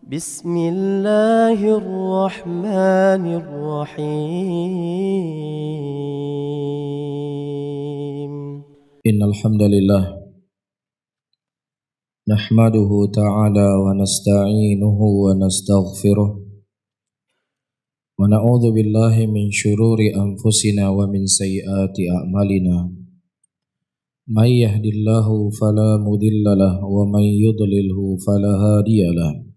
بسم الله الرحمن الرحيم إن الحمد لله نحمده تعالى ونستعينه ونستغفره ونعوذ بالله من شرور أنفسنا ومن سيئات أعمالنا من يهد الله فلا مضل له ومن يضلله فلا هادي له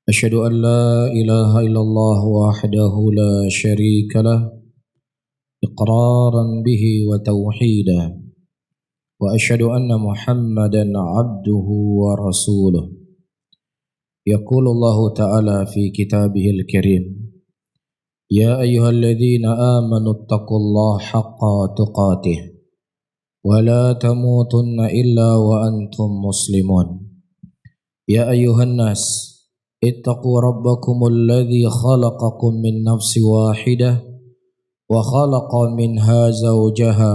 أشهد أن لا إله إلا الله وحده لا شريك له إقرارا به وتوحيدا وأشهد أن محمدا عبده ورسوله يقول الله تعالى في كتابه الكريم يا أيها الذين آمنوا اتقوا الله حق تقاته ولا تموتن إلا وأنتم مسلمون يا أيها الناس اتقوا ربكم الذي خلقكم من نفس واحدة وخلق منها زوجها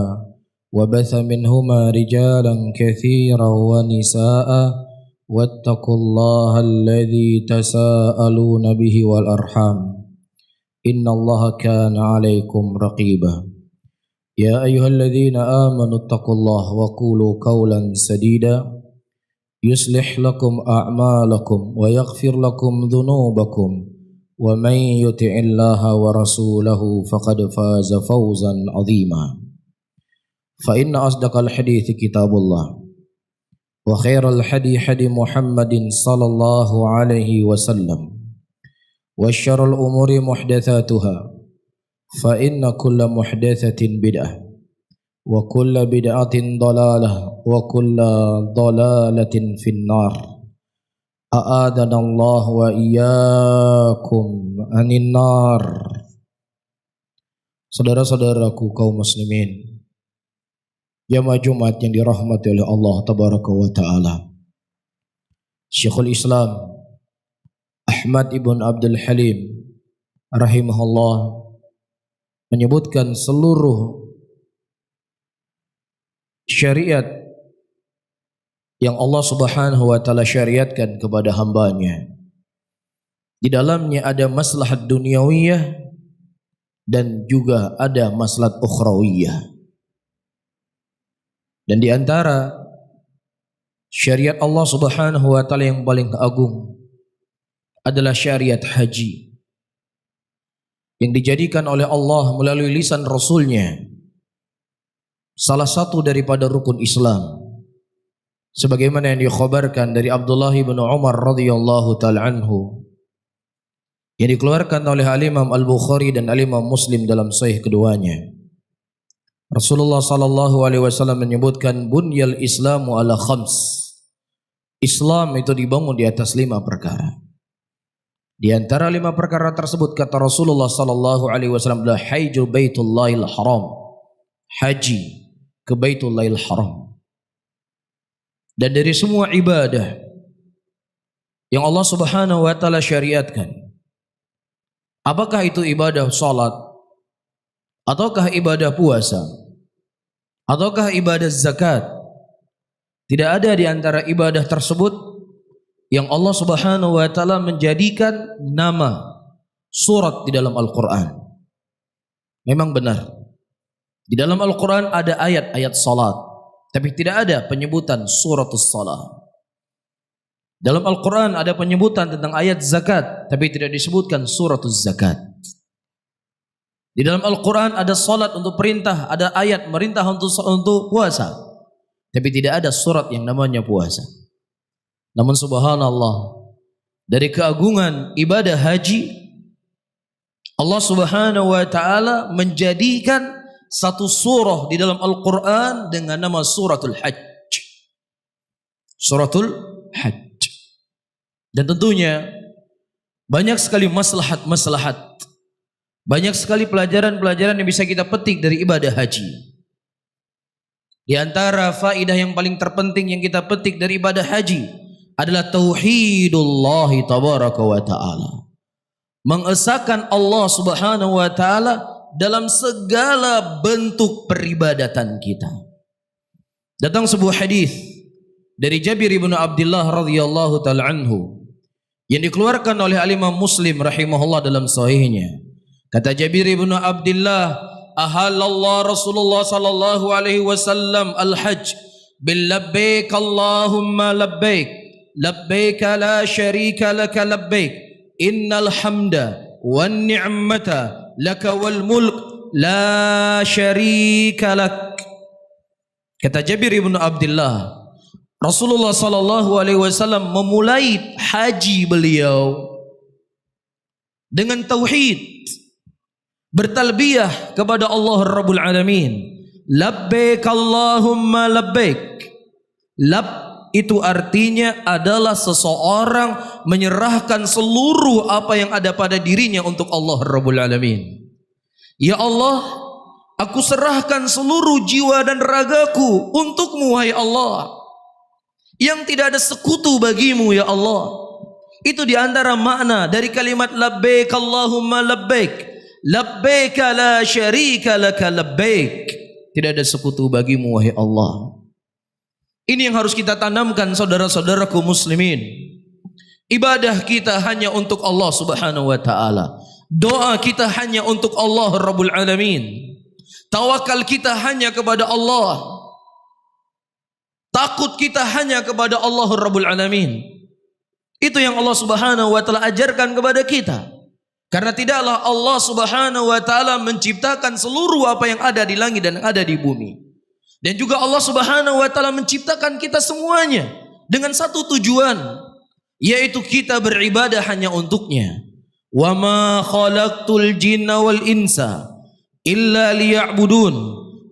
وبث منهما رجالا كثيرا ونساء واتقوا الله الذي تساءلون به والأرحام إن الله كان عليكم رقيبا يا أيها الذين آمنوا اتقوا الله وقولوا قولا سديدا يصلح لكم أعمالكم ويغفر لكم ذنوبكم ومن يطع الله ورسوله فقد فاز فوزا عظيما فإن أصدق الحديث كتاب الله وخير الحديث حديث محمد صلى الله عليه وسلم وشر الأمور محدثاتها فإن كل محدثة بدعة وكل بدعة ضلالة وكل ضلالة في النار أعاذنا الله وإياكم عن النار. Saudara-saudaraku kaum muslimin, jamaah Jumat yang dirahmati oleh Allah tabaraka wa taala. Syekhul Islam Ahmad ibn Abdul Halim rahimahullah menyebutkan seluruh syariat yang Allah subhanahu wa ta'ala syariatkan kepada hambanya, di dalamnya ada maslahat duniawiyah dan juga ada maslahat ukhrawiyah. Dan di antara syariat Allah subhanahu wa ta'ala yang paling agung adalah syariat haji yang dijadikan oleh Allah melalui lisan Rasulnya salah satu daripada rukun Islam, sebagaimana yang dikhabarkan dari Abdullah bin Umar radhiyallahu ta'ala anhu, yang dikeluarkan oleh Al-Imam Al-Bukhari dan Al-Imam Muslim dalam sahih keduanya. Rasulullah sallallahu alaihi wasallam menyebutkan bunyal Islamu ala khams. Islam itu dibangun di atas 5 perkara. Di antara 5 perkara tersebut kata Rasulullah sallallahu alaihi wasallam adalah hajju baitullahil haram. Haji ke Baitullahil Haram. Dan dari semua ibadah yang Allah subhanahu wa ta'ala syariatkan, apakah itu ibadah salat, ataukah ibadah puasa, ataukah ibadah zakat, tidak ada di antara ibadah tersebut yang Allah subhanahu wa ta'ala menjadikan nama surat di dalam Al-Quran. Memang benar, di dalam Al-Quran ada ayat-ayat salat, tapi tidak ada penyebutan suratus salat. Dalam Al-Quran ada penyebutan tentang ayat zakat, tapi tidak disebutkan suratus zakat. Di dalam Al-Quran ada salat untuk perintah, ada ayat merintah untuk puasa, tapi tidak ada surat yang namanya puasa. Namun subhanallah, dari keagungan ibadah haji, Allah subhanahu wa ta'ala menjadikan satu surah di dalam Al-Quran dengan nama Suratul Hajj. Suratul Hajj. Dan tentunya banyak sekali maslahat-maslahat, banyak sekali pelajaran-pelajaran yang bisa kita petik dari ibadah haji. Di antara faidah yang paling terpenting yang kita petik dari ibadah haji adalah tauhidullah tabaraka wa ta'ala. Mengesahkan Allah subhanahu wa ta'ala dalam segala bentuk peribadatan kita. Datang sebuah hadis dari Jabir bin Abdullah radhiyallahu taala anhu yang dikeluarkan oleh Imam Muslim rahimahullah dalam sahihnya. Kata Jabir bin Abdullah, ahallallah Rasulullah sallallahu alaihi wasallam al-hajj bil labbaik Allahumma labbaik labbaik la syarika laka labbaik innal hamda wan ni'mata laka wal mulk la syarika lak. Kata Jabir bin Abdullah, Rasulullah sallallahu alaihi wasallam memulai haji beliau dengan tauhid, bertalbiyah kepada Allah Rabbul Alamin. Labbaik Allahumma labbaik. Lab itu artinya adalah seseorang menyerahkan seluruh apa yang ada pada dirinya untuk Allah Rabbul Alamin. Ya Allah, aku serahkan seluruh jiwa dan ragaku untukmu wahai Allah, yang tidak ada sekutu bagimu ya Allah. Itu diantara makna dari kalimat labbaik Allahumma labbaik. Labbaik la syarika laka labbaik. Tidak ada sekutu bagimu wahai Allah. Ini yang harus kita tanamkan saudara-saudaraku muslimin. Ibadah kita hanya untuk Allah subhanahu wa ta'ala. Doa kita hanya untuk Allah Rabbul Alamin. Tawakal kita hanya kepada Allah. Takut kita hanya kepada Allah Rabbul Alamin. Itu yang Allah Subhanahu wa taala ajarkan kepada kita. Karena tidaklah Allah Subhanahu wa taala menciptakan seluruh apa yang ada di langit dan ada di bumi. Dan juga Allah Subhanahu wa taala menciptakan kita semuanya dengan satu tujuan, yaitu kita beribadah hanya untuknya. Wa ma khalaqtul jinna wal insa illa liya'budun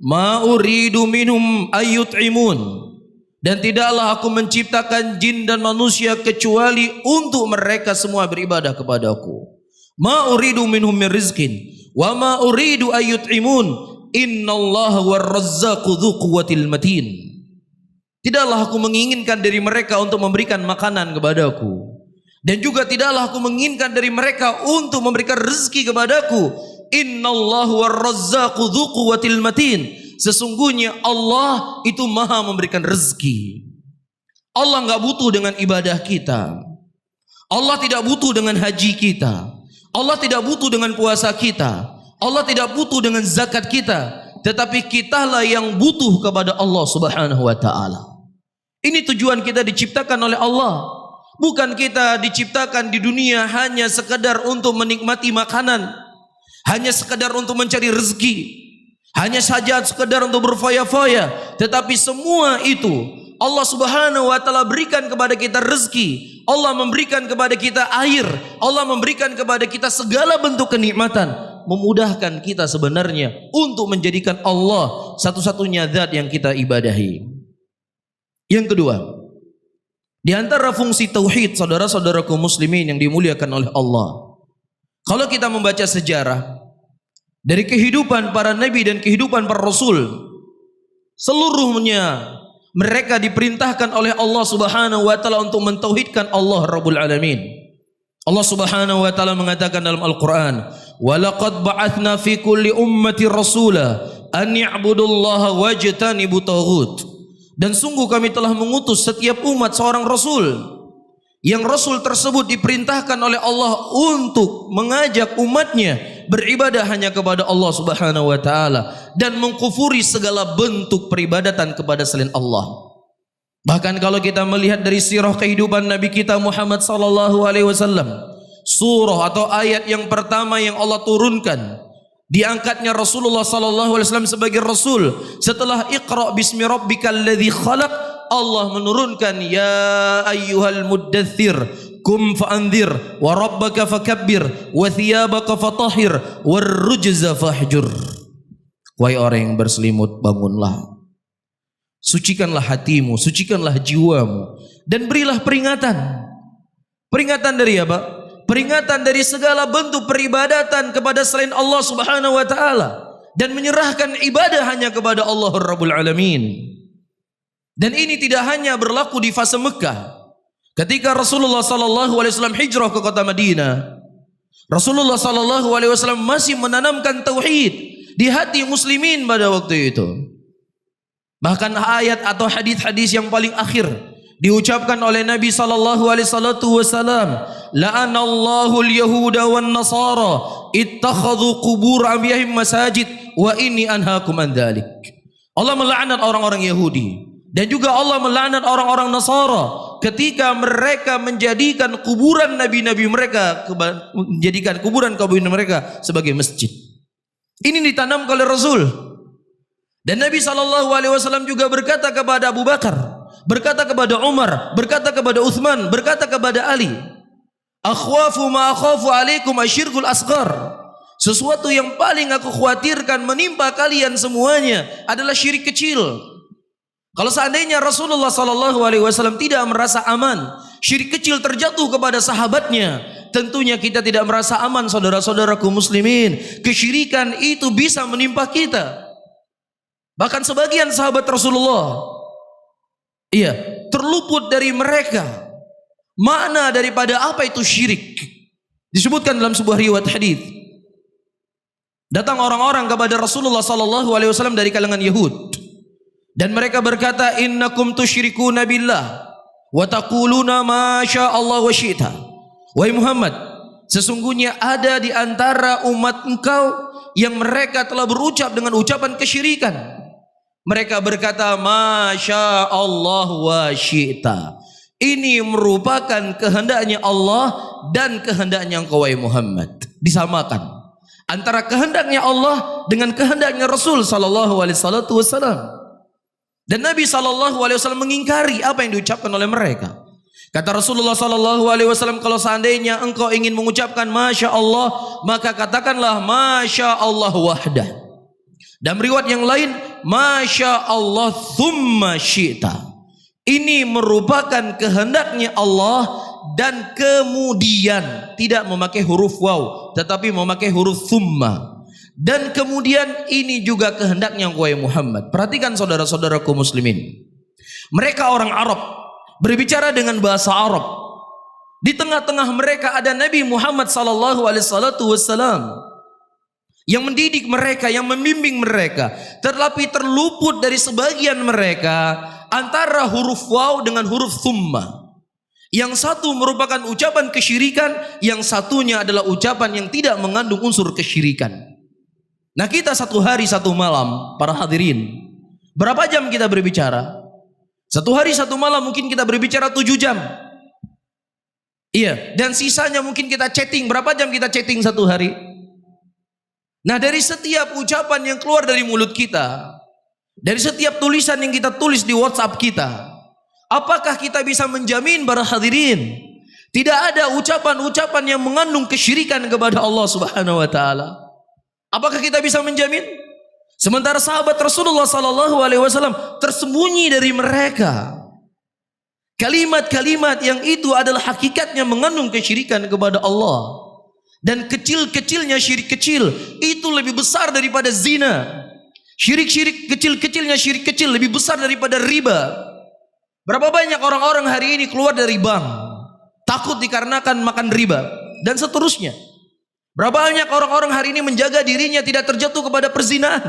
ma uridu minhum ayyut'imun. Dan tidaklah aku menciptakan jin dan manusia kecuali untuk mereka semua beribadah kepadaku. Ma uridu minhum min rizqin wa ma uridu ayyut'imun innallaha war-razzaqu dzu quwwatil matin. Tidaklah aku menginginkan dari mereka untuk memberikan makanan kepadaku, dan juga tidaklah aku menginginkan dari mereka untuk memberikan rezeki kepadaku. Innallaha war-razzaqu dzu quwwatil matin. Sesungguhnya Allah itu maha memberikan rezeki. Allah enggak butuh dengan ibadah kita. Allah tidak butuh dengan haji kita. Allah tidak butuh dengan puasa kita. Allah tidak butuh dengan zakat kita. Tetapi kitalah yang butuh kepada Allah subhanahu wa ta'ala. Ini tujuan kita diciptakan oleh Allah. Bukan kita diciptakan di dunia hanya sekedar untuk menikmati makanan, hanya sekedar untuk mencari rezeki, hanya saja sekedar untuk berfoya-foya. Tetapi semua itu Allah subhanahu wa ta'ala berikan kepada kita rezeki. Allah memberikan kepada kita air. Allah memberikan kepada kita segala bentuk kenikmatan, memudahkan kita sebenarnya untuk menjadikan Allah satu-satunya zat yang kita ibadahi. Yang kedua, di antara fungsi tauhid saudara-saudaraku muslimin yang dimuliakan oleh Allah, kalau kita membaca sejarah dari kehidupan para nabi dan kehidupan para rasul, seluruhnya mereka diperintahkan oleh Allah subhanahu wa ta'ala untuk mentauhidkan Allah Rabbul Alamin. Allah subhanahu wa ta'ala mengatakan dalam Al-Quran, وَلَقَدْ بَعَثْنَا فِي كُلِّ أُمَّةٍ رَسُولًا أَنْ يَعْبُدُوا اللَّهَ وَاجْتَنِبُوا الطَّاغُوتَ. Dan sungguh kami telah mengutus setiap umat seorang rasul, yang rasul tersebut diperintahkan oleh Allah untuk mengajak umatnya beribadah hanya kepada Allah subhanahu wa ta'ala, dan mengkufuri segala bentuk peribadatan kepada selain Allah. Bahkan kalau kita melihat dari sirah kehidupan Nabi kita Muhammad sallallahu alaihi wasallam, surah atau ayat yang pertama yang Allah turunkan, diangkatnya Rasulullah sallallahu alaihi wasallam sebagai rasul setelah Iqra bismi rabbikal ladzi khalaq, Allah menurunkan ya ayyuhal muddathir kum fa'anzir wa rabbaka fakabbir wa thiyabaka fatahhir war rujza fahjur. Wahai orang yang berselimut, bangunlah, sucikanlah hatimu, sucikanlah jiwamu, dan berilah peringatan. Peringatan dari apa? Peringatan dari segala bentuk peribadatan kepada selain Allah subhanahu wa ta'ala, dan menyerahkan ibadah hanya kepada Allah Rabbul Alamin. Dan ini tidak hanya berlaku di fase Mekah. Ketika Rasulullah sallallahu alaihi wasallam hijrah ke kota Madinah, Rasulullah sallallahu alaihi wasallam masih menanamkan tauhid di hati muslimin pada waktu itu. Bahkan ayat atau hadis-hadis yang paling akhir Diucapkan oleh Nabi sallallahu alaihi wasallam, la'anallahu al-yahuda wan nasara ittakhadhu qubur anbiya'ihim masajid wa inni anhaakum an dzalik. Allah melaknat orang-orang Yahudi dan juga Allah melaknat orang-orang Nasara ketika mereka menjadikan kuburan nabi-nabi mereka, menjadikan kuburan kaum mereka sebagai masjid. Ini ditanamkan oleh Rasul. Dan Nabi SAW juga berkata kepada Abu Bakar, berkata kepada Umar, berkata kepada Uthman, berkata kepada Ali, akhwafu ma akhafu alaikum asyirkul asghar. Sesuatu yang paling aku khawatirkan menimpa kalian semuanya adalah syirik kecil. Kalau seandainya Rasulullah SAW tidak merasa aman, syirik kecil terjatuh kepada sahabatnya, tentunya kita tidak merasa aman, saudara-saudaraku muslimin. Kesyirikan itu bisa menimpa kita. Bahkan sebagian sahabat Rasulullah, terluput dari mereka makna daripada apa itu syirik. Disebutkan dalam sebuah riwayat hadis, datang orang-orang kepada Rasulullah SAW dari kalangan Yahud, dan mereka berkata, innakum tusyrikuna billah wa taquluna ma syaa Allah wa syi'ta. Wahai Muhammad, sesungguhnya ada di antara umat engkau yang mereka telah berucap dengan ucapan kesyirikan. Mereka berkata, ma syaa Allah wa syi'ta. Ini merupakan kehendaknya Allah dan kehendaknya engkau wahai Muhammad. Disamakan antara kehendaknya Allah dengan kehendaknya Rasul sallallahu alaihi wasallam. Dan Nabi sallallahu alaihi wasallam mengingkari apa yang diucapkan oleh mereka. Kata Rasulullah sallallahu alaihi wasallam, kalau seandainya engkau ingin mengucapkan masya Allah, maka katakanlah masya Allah wahdah. Dan riwayat yang lain, masya Allah thumma syi'ta. Ini merupakan kehendaknya Allah dan kemudian, tidak memakai huruf waw tetapi memakai huruf thumma. Dan kemudian ini juga kehendaknya wahai Muhammad. Perhatikan saudara-saudaraku muslimin, mereka orang Arab berbicara dengan bahasa Arab. Di tengah-tengah mereka ada Nabi Muhammad sallallahu alaihi wasallam yang mendidik mereka, yang membimbing mereka. Tetapi terluput dari sebagian mereka antara huruf waw dengan huruf thumma. Yang satu merupakan ucapan kesyirikan, yang satunya adalah ucapan yang tidak mengandung unsur kesyirikan. Nah, kita satu hari satu malam, para hadirin, berapa jam kita berbicara? Satu hari satu malam mungkin kita berbicara 7 jam. Iya, dan sisanya mungkin kita chatting. Berapa jam kita chatting satu hari? Nah, dari setiap ucapan yang keluar dari mulut kita, dari setiap tulisan yang kita tulis di WhatsApp kita, apakah kita bisa menjamin para hadirin tidak ada ucapan-ucapan yang mengandung kesyirikan kepada Allah Subhanahu wa taala? Apakah kita bisa menjamin? Sementara sahabat Rasulullah sallallahu alaihi wasallam tersembunyi dari mereka kalimat-kalimat yang itu adalah hakikatnya mengandung kesyirikan kepada Allah. Dan kecil-kecilnya syirik kecil itu lebih besar daripada zina. Syirik-syirik kecil-kecilnya syirik kecil lebih besar daripada riba. Berapa banyak orang-orang hari ini keluar dari bank takut dikarenakan makan riba dan seterusnya. Berapa banyak orang-orang hari ini menjaga dirinya tidak terjatuh kepada perzinahan.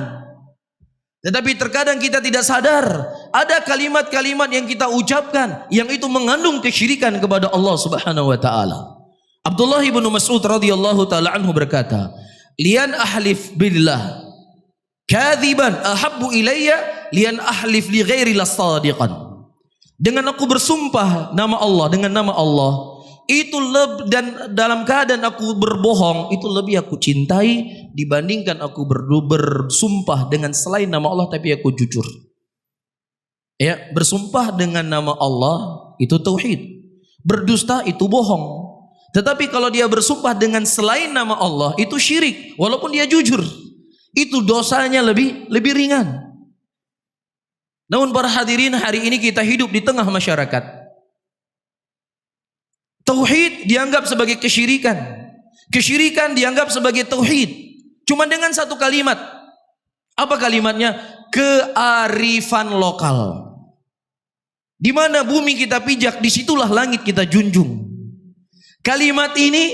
Tetapi terkadang kita tidak sadar ada kalimat-kalimat yang kita ucapkan yang itu mengandung kesyirikan kepada Allah Subhanahu wa taala. Abdullah bin Mas'ud radhiyallahu taala anhu berkata, "Lian ahlif billah kadziban ahabbu ilayya lian ahlif li ghairi lasadiqan." Dengan aku bersumpah nama Allah, dengan nama Allah itu dan dalam keadaan aku berbohong itu lebih aku cintai dibandingkan aku bersumpah dengan selain nama Allah tapi aku jujur. Ya, bersumpah dengan nama Allah itu tauhid. Berdusta itu bohong. Tetapi kalau dia bersumpah dengan selain nama Allah itu syirik walaupun dia jujur. Itu dosanya lebih ringan. Namun para hadirin, hari ini kita hidup di tengah masyarakat. Tauhid dianggap sebagai kesyirikan. Kesyirikan dianggap sebagai tauhid. Cuma dengan satu kalimat. Apa kalimatnya? Kearifan lokal. Di mana bumi kita pijak, disitulah langit kita junjung. Kalimat ini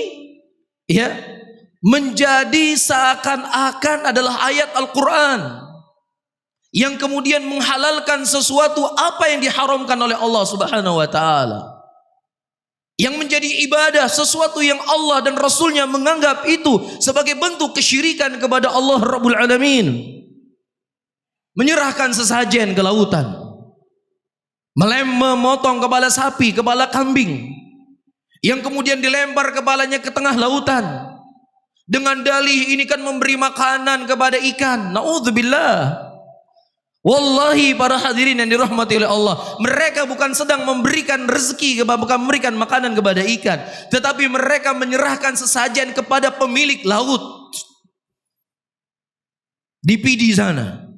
menjadi seakan-akan adalah ayat Al-Quran yang kemudian menghalalkan sesuatu apa yang diharamkan oleh Allah Subhanahu wa taala. Yang menjadi ibadah sesuatu yang Allah dan Rasulnya menganggap itu sebagai bentuk kesyirikan kepada Allah Rabbul Alamin. Menyerahkan sesajen ke lautan, memotong kepala sapi, kepala kambing, yang kemudian dilempar kepalanya ke tengah lautan dengan dalih ini kan memberi makanan kepada ikan. Na'udzubillah. Wallahi para hadirin yang dirahmati oleh Allah, mereka bukan sedang memberikan rezeki, bukan memberikan makanan kepada ikan, tetapi mereka menyerahkan sesajen kepada pemilik laut di Pidi sana.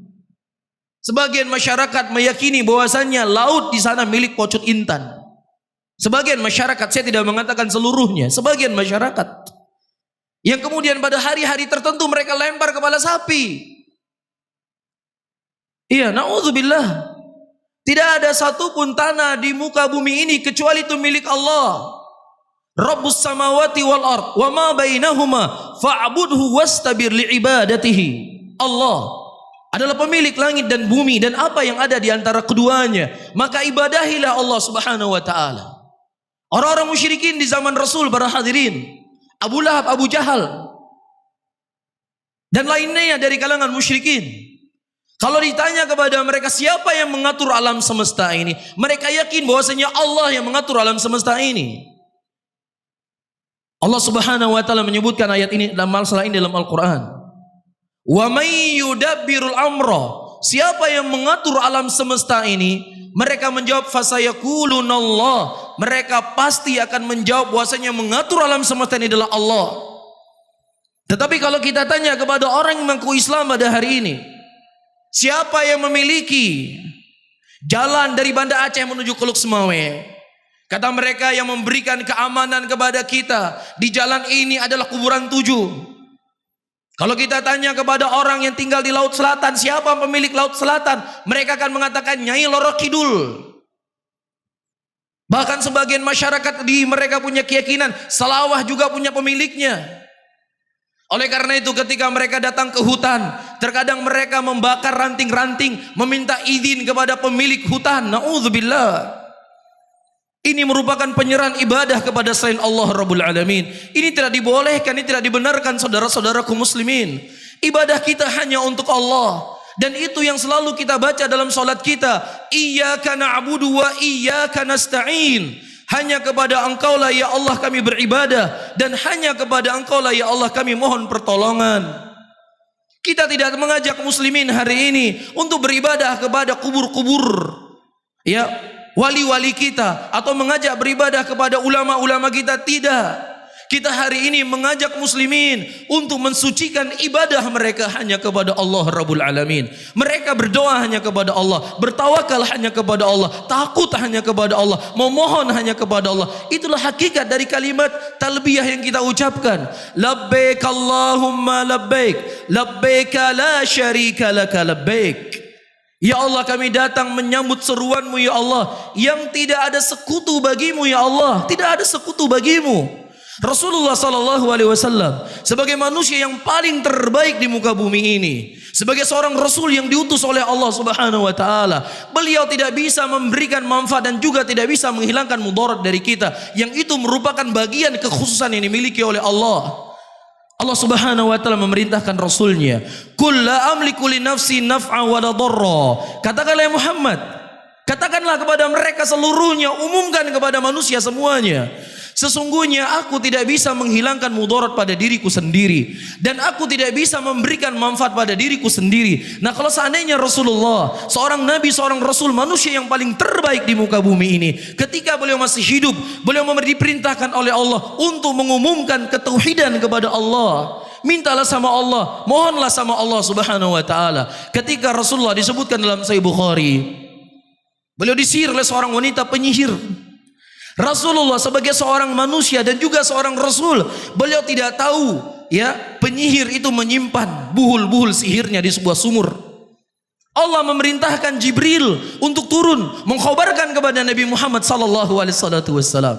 Sebagian masyarakat meyakini bahwasannya laut di sana milik Pocut Intan. Sebagian masyarakat, saya tidak mengatakan seluruhnya, sebagian masyarakat yang kemudian pada hari-hari tertentu mereka lempar kepala sapi. Iya, na'udzubillah. Tidak ada satupun tanah di muka bumi ini kecuali itu milik Allah. Rabbus samawati wal ard wa ma bainahuma fa'budhu wastabir li'ibadatihi. Allah adalah pemilik langit dan bumi dan apa yang ada di antara keduanya, maka ibadahilah Allah Subhanahu wa taala. Orang-orang musyrikin di zaman Rasul, para hadirin, Abu Lahab, Abu Jahal dan lainnya dari kalangan musyrikin, kalau ditanya kepada mereka siapa yang mengatur alam semesta ini, mereka yakin bahwasanya Allah yang mengatur alam semesta ini. Allah Subhanahu wa taala menyebutkan ayat ini dalam masalah ini dalam Al-Qur'an. Wa may yudabbirul amra, siapa yang mengatur alam semesta ini? Mereka menjawab fasayaqulunallah. Mereka pasti akan menjawab bahwasanya mengatur alam semesta ini adalah Allah. Tetapi kalau kita tanya kepada orang yang mengaku Islam pada hari ini, siapa yang memiliki jalan dari Banda Aceh menuju ke Luxmawe? Kata mereka yang memberikan keamanan kepada kita di jalan ini adalah kuburan 7. Kalau kita tanya kepada orang yang tinggal di Laut Selatan, siapa pemilik Laut Selatan? Mereka akan mengatakan Nyai Loro Kidul. Bahkan sebagian masyarakat di mereka punya keyakinan Salawah juga punya pemiliknya. Oleh karena itu ketika mereka datang ke hutan, terkadang mereka membakar ranting-ranting, meminta izin kepada pemilik hutan. Na'udzubillah. Ini merupakan penyerahan ibadah kepada selain Allah Rabbul Alamin. Ini tidak dibolehkan, ini tidak dibenarkan saudara-saudaraku muslimin. Ibadah kita hanya untuk Allah. Dan itu yang selalu kita baca dalam salat kita. Iyyaka na'budu wa iyyaka nasta'in. Hanya kepada Engkaulah ya Allah kami beribadah, dan hanya kepada Engkaulah ya Allah kami mohon pertolongan. Kita tidak mengajak muslimin hari ini untuk beribadah kepada kubur-kubur, ya, wali-wali kita, atau mengajak beribadah kepada ulama-ulama kita. Tidak. Kita hari ini mengajak muslimin untuk mensucikan ibadah mereka hanya kepada Allah Rabbul Alamin. Mereka berdoa hanya kepada Allah, bertawakal hanya kepada Allah, takut hanya kepada Allah, memohon hanya kepada Allah. Itulah hakikat dari kalimat talbiyah yang kita ucapkan. Labbaik Allahumma labbaik, labbaik la syarika laka labbaik. Ya Allah, kami datang menyambut seruanmu ya Allah, yang tidak ada sekutu bagimu ya Allah, tidak ada sekutu bagimu. Rasulullah sallallahu alaihi wasallam sebagai manusia yang paling terbaik di muka bumi ini, sebagai seorang rasul yang diutus oleh Allah Subhanahu wa taala, beliau tidak bisa memberikan manfaat dan juga tidak bisa menghilangkan mudarat dari kita, yang itu merupakan bagian kekhususan yang dimiliki oleh Allah. Allah Subhanahu wa taala memerintahkan rasulnya, "Qul la amliku li nafsi naf'a wa la dharra." Katakanlah ya Muhammad, katakanlah kepada mereka seluruhnya, umumkan kepada manusia semuanya, sesungguhnya aku tidak bisa menghilangkan mudarat pada diriku sendiri, dan aku tidak bisa memberikan manfaat pada diriku sendiri. Nah, kalau seandainya Rasulullah, seorang nabi, seorang rasul, manusia yang paling terbaik di muka bumi ini, ketika beliau masih hidup, beliau diperintahkan oleh Allah untuk mengumumkan ketauhidan kepada Allah. Mintalah sama Allah, mohonlah sama Allah Subhanahu wa taala. Ketika Rasulullah disebutkan dalam Sahih Bukhari, beliau disihir oleh seorang wanita penyihir. Rasulullah sebagai seorang manusia dan juga seorang rasul, beliau tidak tahu ya penyihir itu menyimpan buhul-buhul sihirnya di sebuah sumur. Allah memerintahkan Jibril untuk turun mengkhabarkan kepada Nabi Muhammad sallallahu alaihi wasallam,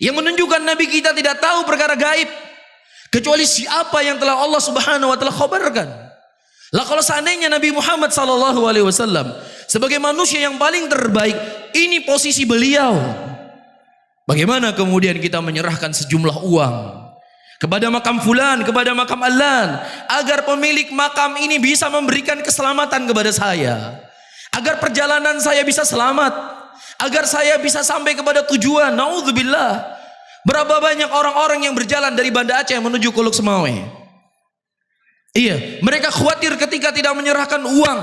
yang menunjukkan Nabi kita tidak tahu perkara gaib kecuali siapa yang telah Allah Subhanahu wa taala khabarkan. Lah kalau seandainya Nabi Muhammad SAW sebagai manusia yang paling terbaik, ini posisi beliau, bagaimana kemudian kita menyerahkan sejumlah uang kepada makam fulan, kepada makam allan, agar pemilik makam ini bisa memberikan keselamatan kepada saya, agar perjalanan saya bisa selamat, agar saya bisa sampai kepada tujuan. Naudzubillah. Berapa banyak orang-orang yang berjalan dari Banda Aceh menuju Kuluk Semawe. Iya, mereka khawatir ketika tidak menyerahkan uang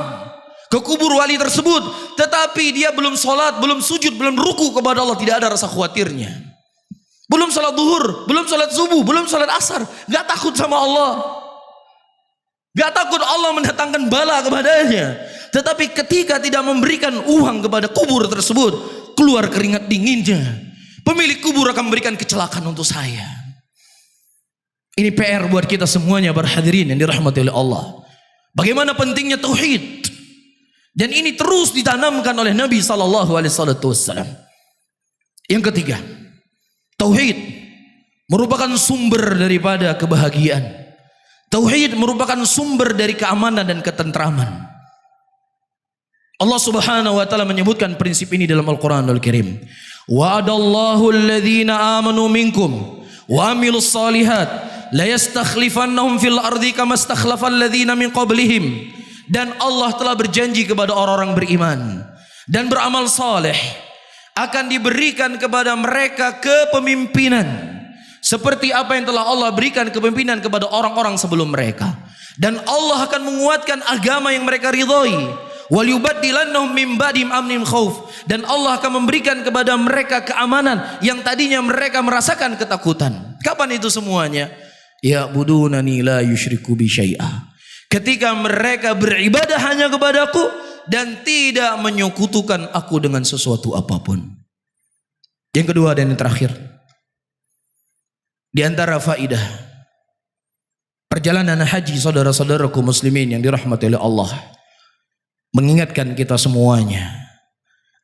ke kubur wali tersebut, tetapi dia belum sholat, belum sujud, belum ruku kepada Allah, tidak ada rasa khawatirnya. Belum sholat duhur, belum sholat subuh, belum sholat asar, gak takut sama Allah, gak takut Allah mendatangkan bala kepadanya. Tetapi ketika tidak memberikan uang kepada kubur tersebut, keluar keringat dinginnya, pemilik kubur akan memberikan kecelakaan untuk saya. Ini PR buat kita semuanya para hadirin yang dirahmati oleh Allah. Bagaimana pentingnya tauhid, dan ini terus ditanamkan oleh Nabi SAW. Yang ketiga, tauhid merupakan sumber daripada kebahagiaan. Tauhid merupakan sumber dari keamanan dan ketentraman. Allah Subhanahu wa taala menyebutkan prinsip ini dalam Al-Qur'anul Karim. Wa'adallahu alladhina amanu minkum wa amilus salihat la yastakhlifannahum fil ardi kama istakhlafal ladzina min qablihim. Dan Allah telah berjanji kepada orang-orang beriman dan beramal saleh akan diberikan kepada mereka kepemimpinan seperti apa yang telah Allah berikan kepemimpinan kepada orang-orang sebelum mereka. Dan Allah akan menguatkan agama yang mereka ridhoi. Waliyubaddilannahum min ba'dihim amnin khauf. Dan Allah akan memberikan kepada mereka keamanan yang tadinya mereka merasakan ketakutan. Kapan itu semuanya? Ya budunani la yusyriku bi syai'a. Ketika mereka beribadah hanya kepadaku dan tidak menyekutukan aku dengan sesuatu apapun. Yang kedua dan yang terakhir, di antara faidah perjalanan haji saudara-saudaraku muslimin yang dirahmati oleh Allah, mengingatkan kita semuanya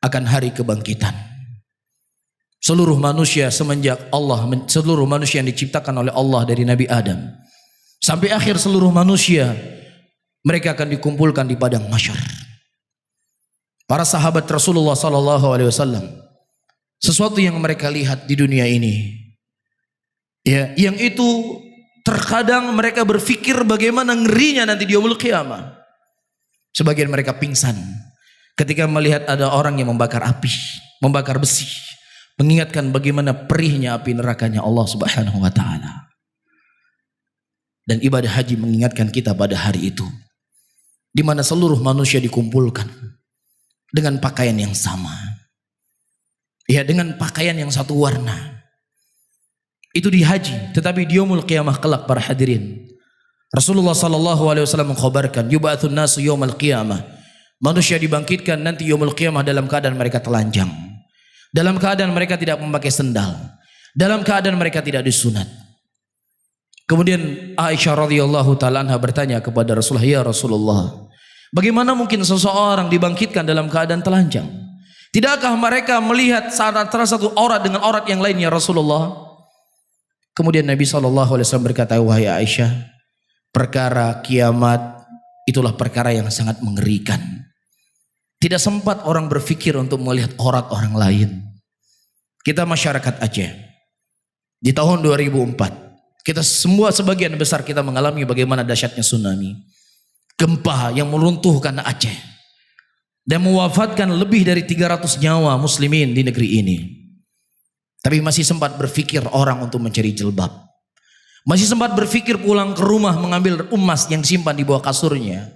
akan hari kebangkitan. Seluruh manusia semenjak Allah, seluruh manusia yang diciptakan oleh Allah dari Nabi Adam sampai akhir seluruh manusia, mereka akan dikumpulkan di padang mahsyar. Para sahabat Rasulullah SAW, sesuatu yang mereka lihat di dunia ini, ya, yang itu terkadang mereka berpikir bagaimana ngerinya nanti di yaumul qiyamah. Sebagian mereka pingsan ketika melihat ada orang yang membakar api, membakar besi, mengingatkan bagaimana perihnya api nerakanya Allah Subhanahu wa taala. Dan ibadah haji mengingatkan kita pada hari itu, di mana seluruh manusia dikumpulkan dengan pakaian yang sama, ya, dengan pakaian yang satu warna. Itu di haji, tetapi di yaumul qiyamah kelak para hadirin, Rasulullah SAW mengkhabarkan, yub'atsun nasu yaumul qiyamah, manusia dibangkitkan nanti yaumul qiyamah dalam keadaan mereka telanjang, dalam keadaan mereka tidak memakai sendal, dalam keadaan mereka tidak disunat. Kemudian Aisyah radhiyallahu taala anha bertanya kepada Rasulullah, ya Rasulullah, bagaimana mungkin seseorang dibangkitkan dalam keadaan telanjang? Tidakkah mereka melihat salah satu aurat dengan aurat yang lainnya Rasulullah? Kemudian Nabi SAW berkata, wahai Aisyah, perkara kiamat itulah perkara yang sangat mengerikan. Tidak sempat orang berpikir untuk melihat aurat orang lain. Kita masyarakat Aceh di tahun 2004, kita semua sebagian besar kita mengalami bagaimana dahsyatnya tsunami, gempa yang meruntuhkan Aceh dan mewafatkan lebih dari 300 nyawa muslimin di negeri ini. Tapi masih sempat berpikir orang untuk mencari jilbab, masih sempat berpikir pulang ke rumah mengambil emas yang simpan di bawah kasurnya,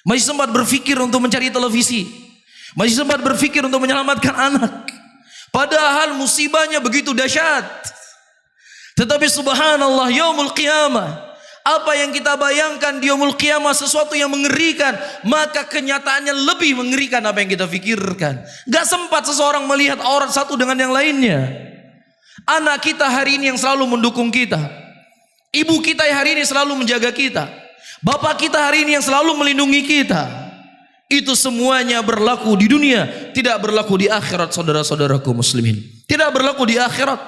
masih sempat berpikir untuk mencari televisi, masih sempat berpikir untuk menyelamatkan anak. Padahal musibahnya begitu dahsyat. Tetapi subhanallah, yaumul qiyamah, apa yang kita bayangkan di yaumul qiyamah sesuatu yang mengerikan, maka kenyataannya lebih mengerikan apa yang kita pikirkan. Gak sempat seseorang melihat aurat satu dengan yang lainnya. Anak kita hari ini yang selalu mendukung kita, ibu kita yang hari ini selalu menjaga kita, bapak kita hari ini yang selalu melindungi kita, itu semuanya berlaku di dunia, tidak berlaku di akhirat saudara-saudaraku muslimin. Tidak berlaku di akhirat.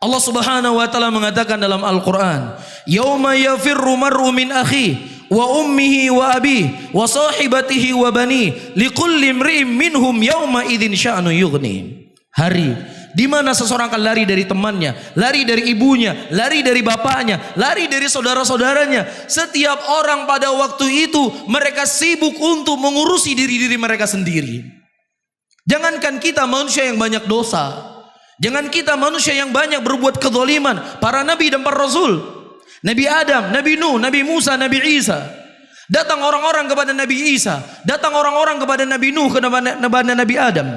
Allah Subhanahu wa taala mengatakan dalam Al-Qur'an, "Yauma yafirru mar'u min akhi wa ummihi wa abihi wa sahibatihi wa bani likulli imri'in minhum yawma idzin sya'nu yughni. Hari di mana seseorang akan lari dari temannya, lari dari ibunya, lari dari bapaknya, lari dari saudara-saudaranya. Setiap orang pada waktu itu mereka sibuk untuk mengurusi diri-diri mereka sendiri. Jangankan kita manusia yang banyak dosa, jangan kita manusia yang banyak berbuat kezaliman, para nabi dan para rasul, Nabi Adam, Nabi Nuh, Nabi Musa, Nabi Isa. Datang orang-orang kepada Nabi Isa, datang orang-orang kepada Nabi Nuh, kepada Nabi Adam.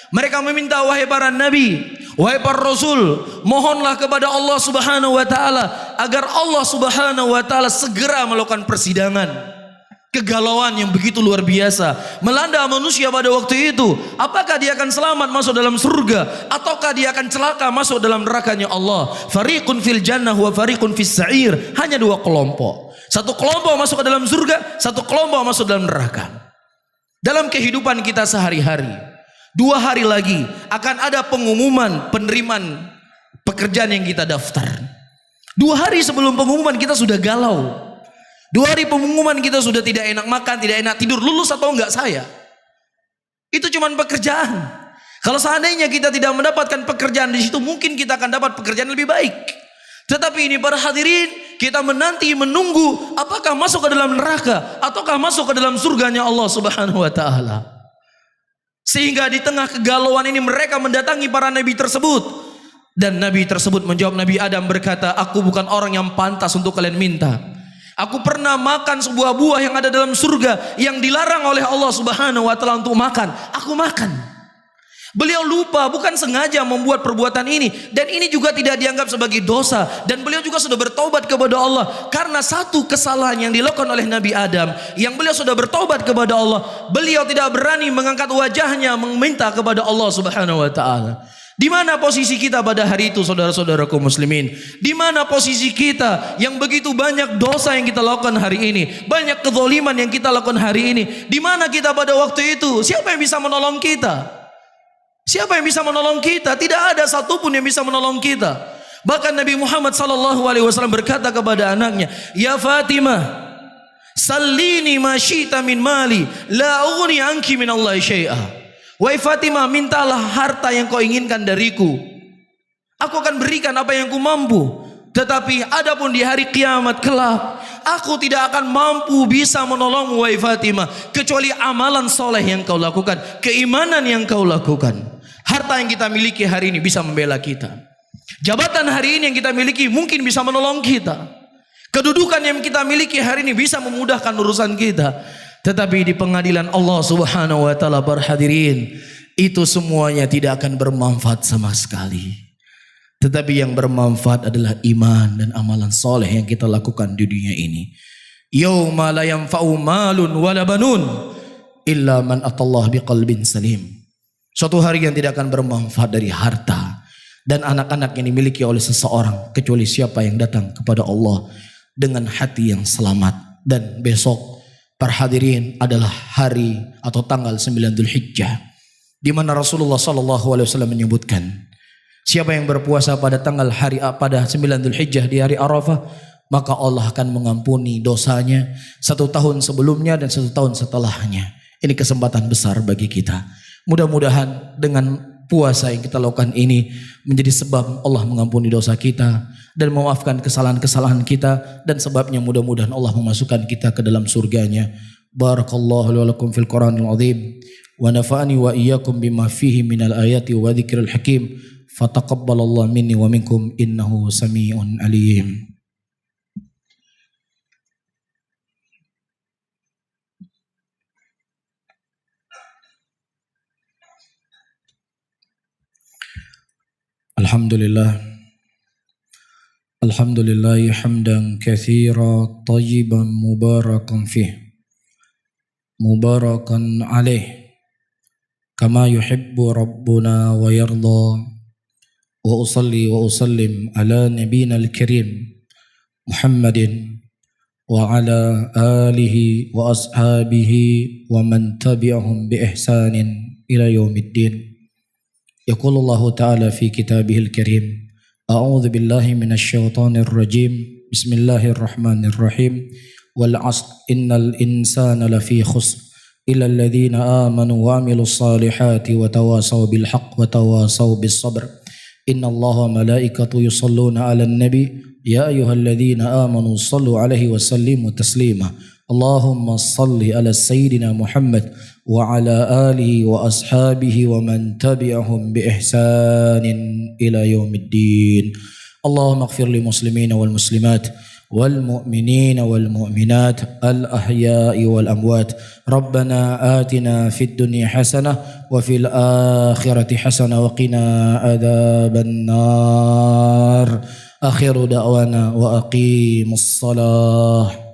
Mereka meminta, wahai para nabi, wahai para rasul, mohonlah kepada Allah Subhanahu wa taala agar Allah Subhanahu wa taala segera melakukan persidangan. Kegalauan yang begitu luar biasa melanda manusia pada waktu itu. Apakah dia akan selamat masuk dalam surga ataukah dia akan celaka masuk dalam nerakanya Allah? Fariqun fil jannah wa fariqun fis sa'ir. Hanya dua kelompok. Satu kelompok masuk ke dalam surga, satu kelompok masuk dalam neraka. Dalam kehidupan kita sehari-hari, 2 hari lagi akan ada pengumuman penerimaan pekerjaan yang kita daftar. 2 hari sebelum pengumuman kita sudah galau. 2 hari pengumuman kita sudah tidak enak makan, tidak enak tidur, lulus atau enggak saya. Itu cuma pekerjaan. Kalau seandainya kita tidak mendapatkan pekerjaan di situ, mungkin kita akan dapat pekerjaan lebih baik. Tetapi ini para hadirin, kita menanti menunggu apakah masuk ke dalam neraka ataukah masuk ke dalam surganya Allah Subhanahu wa taala. Sehingga di tengah kegalauan ini mereka mendatangi para nabi tersebut. Dan nabi tersebut menjawab, Nabi Adam berkata, aku bukan orang yang pantas untuk kalian minta. Aku pernah makan sebuah buah yang ada dalam surga yang dilarang oleh Allah Subhanahu wa taala untuk makan. Aku makan. Beliau lupa, bukan sengaja membuat perbuatan ini, dan ini juga tidak dianggap sebagai dosa, dan beliau juga sudah bertobat kepada Allah karena satu kesalahan yang dilakukan oleh Nabi Adam yang beliau sudah bertobat kepada Allah. Beliau tidak berani mengangkat wajahnya meminta kepada Allah Subhanahu wa taala. Di mana posisi kita pada hari itu, saudara-saudaraku muslimin? Di mana posisi kita yang begitu banyak dosa yang kita lakukan hari ini, banyak kezaliman yang kita lakukan hari ini? Di mana kita pada waktu itu? Siapa yang bisa menolong kita? Siapa yang bisa menolong kita? Tidak ada satupun yang bisa menolong kita. Bahkan Nabi Muhammad SAW berkata kepada anaknya, Ya Fatimah, sallini ma syi'ta min mali, la ughni anki min Allah syai'a. Wahai Fatimah, mintalah harta yang kau inginkan dariku, aku akan berikan apa yang ku mampu. Tetapi adapun di hari kiamat kelak, aku tidak akan mampu bisa menolongmu wahai Fatimah, kecuali amalan soleh yang kau lakukan, keimanan yang kau lakukan. Harta yang kita miliki hari ini bisa membela kita. Jabatan hari ini yang kita miliki mungkin bisa menolong kita. Kedudukan yang kita miliki hari ini bisa memudahkan urusan kita. Tetapi di pengadilan Allah Subhanahu wa taala, berhadirin, itu semuanya tidak akan bermanfaat sama sekali. Tetapi yang bermanfaat adalah iman dan amalan soleh yang kita lakukan di dunia ini. Yauma la yanfa'u malun wala banun illa man atallaha biqalbin salim. Suatu hari yang tidak akan bermanfaat dari harta dan anak-anak yang dimiliki oleh seseorang kecuali siapa yang datang kepada Allah dengan hati yang selamat. Dan besok, para hadirin, adalah hari atau tanggal 9 Dzulhijjah, di mana Rasulullah SAW menyebutkan, siapa yang berpuasa pada pada 9 Dzulhijjah di hari Arafah, maka Allah akan mengampuni dosanya 1 tahun sebelumnya dan 1 tahun setelahnya. Ini kesempatan besar bagi kita. Mudah-mudahan dengan puasa yang kita lakukan ini menjadi sebab Allah mengampuni dosa kita dan memaafkan kesalahan-kesalahan kita, dan sebabnya mudah-mudahan Allah memasukkan kita ke dalam surganya. Barakallahu li wa lakum fil Qur'anil azim wa nafa'ani wa iyyakum bima fihi minal ayati wa dzikril hakim. Fataqabbalallahu minni wa minkum innahu samii'un alim. Alhamdulillah hamdan katsiran tayyiban mubarakan fih, mubarakan alaih, kama yuhibbu rabbuna wa yarda. Wa usalli wa usallim ala nabiyina al-karim Muhammadin wa ala alihi wa ashabihi wa man tabi'ahum bi ihsanin ila yaumiddin. يقول الله تعالى في كتابه الكريم أعوذ بالله من الشيطان الرجيم بسم الله الرحمن الرحيم والعصر إن الإنسان لفي خسر إلا الذين آمنوا وعملوا الصالحات وتواصوا بالحق وتواصوا بالصبر إن الله وملائكته يصلون على النبي يا أيها الذين آمنوا صلوا عليه وسلموا تسليما اللهم صل على سيدنا محمد وعلى آله وأصحابه ومن تبعهم بإحسان إلى يوم الدين اللهم اغفر للمسلمين والمسلمات والمؤمنين والمؤمنات الأحياء والأموات ربنا آتنا في الدنيا حسنة وفي الآخرة حسنة وقنا عذاب النار آخر دعوانا وأقيموا الصلاة